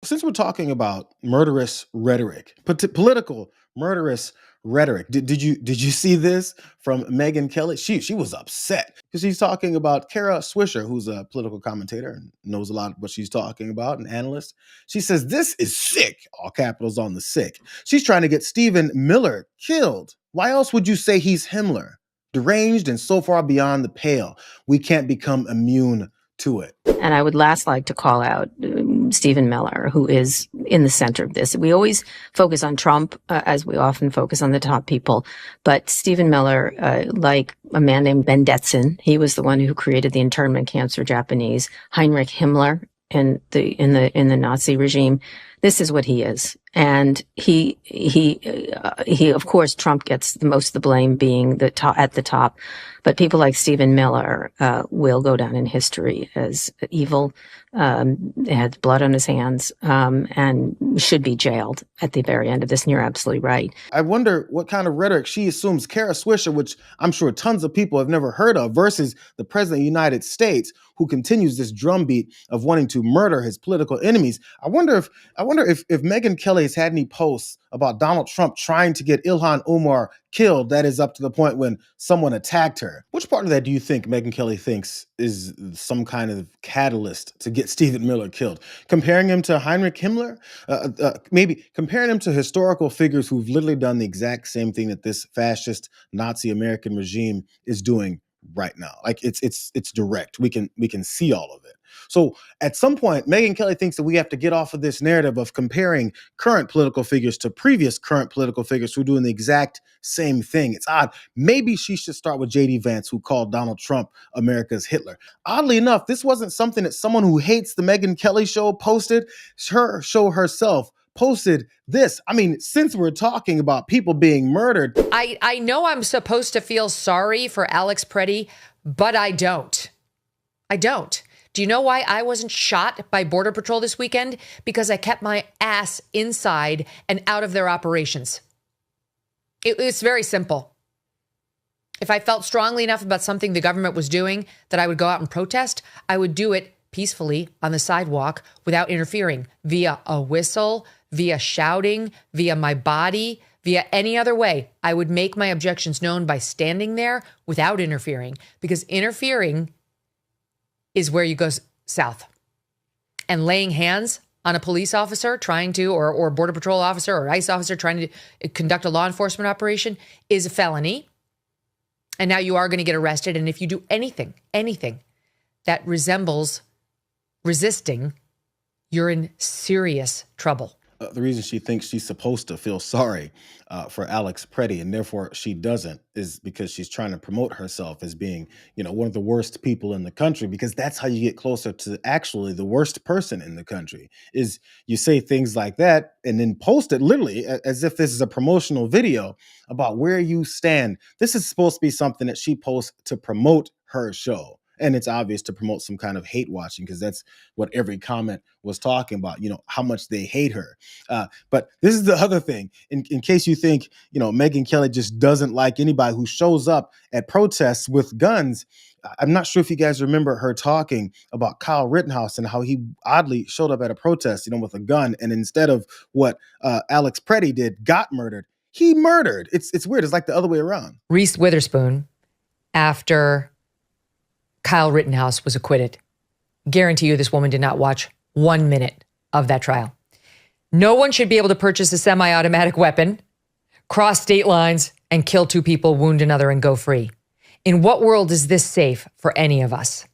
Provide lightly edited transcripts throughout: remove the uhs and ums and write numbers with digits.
since we're talking about murderous rhetoric, political murderous rhetoric, did you see this from Megyn Kelly? She was upset because she's talking about Kara Swisher, who's a political commentator and knows a lot of what she's talking about, an analyst. She says this is sick, all capitals on the sick. She's trying to get Stephen Miller killed. Why else would you say he's Himmler? Deranged and so far beyond the pale, we can't become immune to it. And I would last like to call out Stephen Miller, who is in the center of this. We always focus on Trump, as we often focus on the top people. But Stephen Miller, like a man named Ben Detson, he was the one who created the internment camps for Japanese. Heinrich Himmler in the Nazi regime. This is what he is. And he of course, Trump gets the most of the blame being at the top. But people like Stephen Miller will go down in history as evil, had blood on his hands, and should be jailed at the very end of this. And you're absolutely right. I wonder what kind of rhetoric she assumes Kara Swisher, which I'm sure tons of people have never heard of, versus the president of the United States, who continues this drumbeat of wanting to murder his political enemies. I wonder if Megyn Kelly has had any posts about Donald Trump trying to get Ilhan Omar killed, that is up to the point when someone attacked her. Which part of that do you think Megyn Kelly thinks is some kind of catalyst to get Stephen Miller killed? Comparing him to Heinrich Himmler? Maybe comparing him to historical figures who've literally done the exact same thing that this fascist Nazi American regime is doing right now. Like it's direct. We can see all of it. So at some point, Megyn Kelly thinks that we have to get off of this narrative of comparing current political figures to previous current political figures who are doing the exact same thing. It's odd. Maybe she should start with J.D. Vance, who called Donald Trump America's Hitler. Oddly enough, this wasn't something that someone who hates the Megyn Kelly show posted. Her show herself posted this. I mean, since we're talking about people being murdered. I know I'm supposed to feel sorry for Alex Preddy, but I don't. Do you know why I wasn't shot by Border Patrol this weekend? Because I kept my ass inside and out of their operations. It's very simple. If I felt strongly enough about something the government was doing that I would go out and protest, I would do it peacefully on the sidewalk without interfering, via a whistle, via shouting, via my body, via any other way. I would make my objections known by standing there without interfering, because interfering is where you go south. And laying hands on a police officer trying to, or Border Patrol officer or ICE officer trying to conduct a law enforcement operation is a felony. And now you are going to get arrested. And if you do anything that resembles resisting, you're in serious trouble. The reason she thinks she's supposed to feel sorry for Alex Preddy, and therefore she doesn't, is because she's trying to promote herself as being, one of the worst people in the country, because that's how you get closer to actually the worst person in the country, is you say things like that and then post it literally as if this is a promotional video about where you stand. This is supposed to be something that she posts to promote her show. And it's obvious to promote some kind of hate watching, because that's what every comment was talking about, how much they hate her. But this is the other thing. In case you think, Megyn Kelly just doesn't like anybody who shows up at protests with guns. I'm not sure if you guys remember her talking about Kyle Rittenhouse and how he oddly showed up at a protest, with a gun. And instead of what Alex Preddy did, got murdered, he murdered. It's weird. It's like the other way around. Reese Witherspoon, after Kyle Rittenhouse was acquitted. Guarantee you this woman did not watch 1 minute of that trial. No one should be able to purchase a semi-automatic weapon, cross state lines, and kill 2 people, wound another, and go free. In what world is this safe for any of us?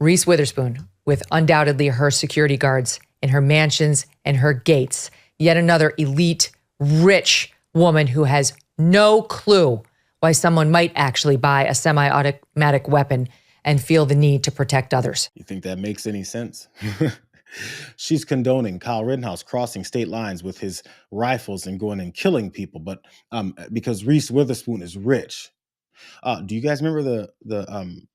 Reese Witherspoon, with undoubtedly her security guards in her mansions and her gates, yet another elite, rich woman who has no clue why someone might actually buy a semi-automatic weapon and feel the need to protect others. You think that makes any sense? She's condoning Kyle Rittenhouse crossing state lines with his rifles and going and killing people, but because Reese Witherspoon is rich. Do you guys remember the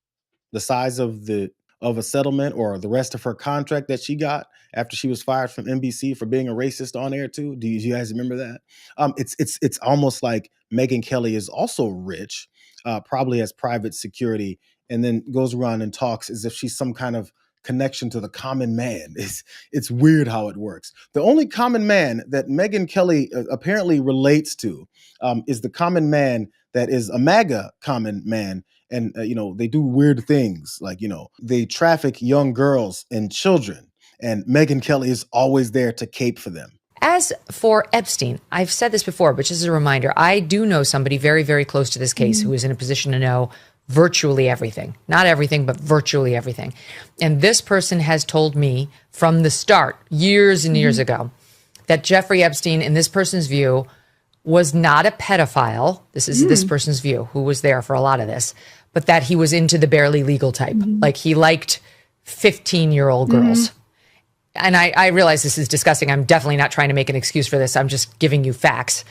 size of a settlement or the rest of her contract that she got after she was fired from NBC for being a racist on air too? Do you guys remember that? It's almost like Megyn Kelly is also rich, probably has private security, and then goes around and talks as if she's some kind of connection to the common man. It's weird how it works. The only common man that Megyn Kelly apparently relates to is the common man that is a MAGA common man. And, they do weird things like, they traffic young girls and children. And Megyn Kelly is always there to cape for them. As for Epstein, I've said this before, but just as a reminder, I do know somebody very, very close to this case who is in a position to know virtually everything. Not everything, but virtually everything. And this person has told me from the start, years and years ago, that Jeffrey Epstein, in this person's view, was not a pedophile. This is this person's view, who was there for a lot of this, but that he was into the barely legal type. Like he liked 15-year-old girls. And I realize this is disgusting. I'm definitely not trying to make an excuse for this. I'm just giving you facts.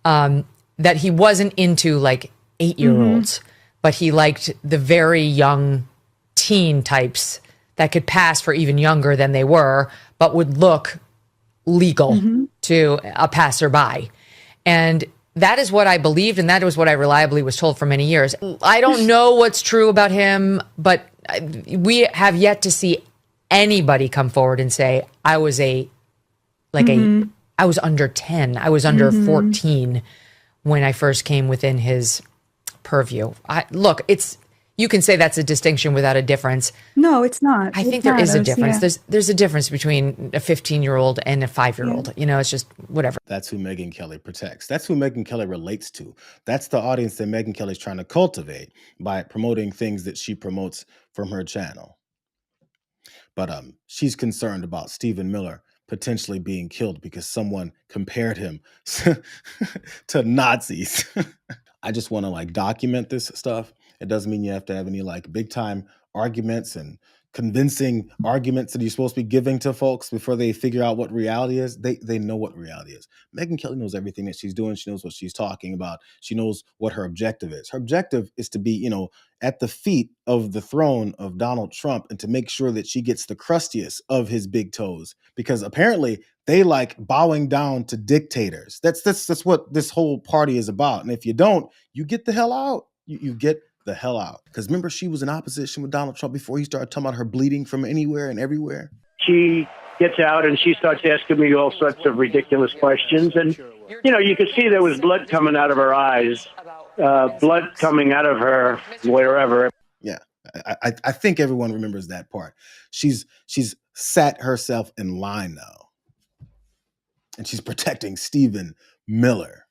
That he wasn't into like 8-year-olds, but he liked the very young teen types that could pass for even younger than they were, but would look legal to a passerby. And that is what I believed, and that was what I reliably was told for many years. I don't know what's true about him, but we have yet to see anybody come forward and say, I was I was under 10, I was under 14 when I first came within his purview. You can say that's a distinction without a difference. No, it's not. I think there is a difference. Yeah. There's a difference between a 15-year-old and a 5-year-old. It's just whatever. That's who Megyn Kelly protects. That's who Megyn Kelly relates to. That's the audience that Megyn Kelly's trying to cultivate by promoting things that she promotes from her channel. But she's concerned about Stephen Miller potentially being killed because someone compared him to Nazis. I just want to document this stuff. It doesn't mean you have to have any big time arguments and convincing arguments that you're supposed to be giving to folks before they figure out what reality is. They know what reality is. Megyn Kelly knows everything that she's doing. She knows what she's talking about. She knows what her objective is. Her objective is to be, at the feet of the throne of Donald Trump and to make sure that she gets the crustiest of his big toes, because apparently they like bowing down to dictators. That's what this whole party is about. And if you don't, you get the hell out. You get the hell out. Because remember, she was in opposition with Donald Trump before he started talking about her bleeding from anywhere and everywhere. She gets out and she starts asking me all sorts of ridiculous questions. And, you could see there was blood coming out of her eyes, blood coming out of her wherever. Yeah, I think everyone remembers that part. She's sat herself in line now. And she's protecting Stephen Miller.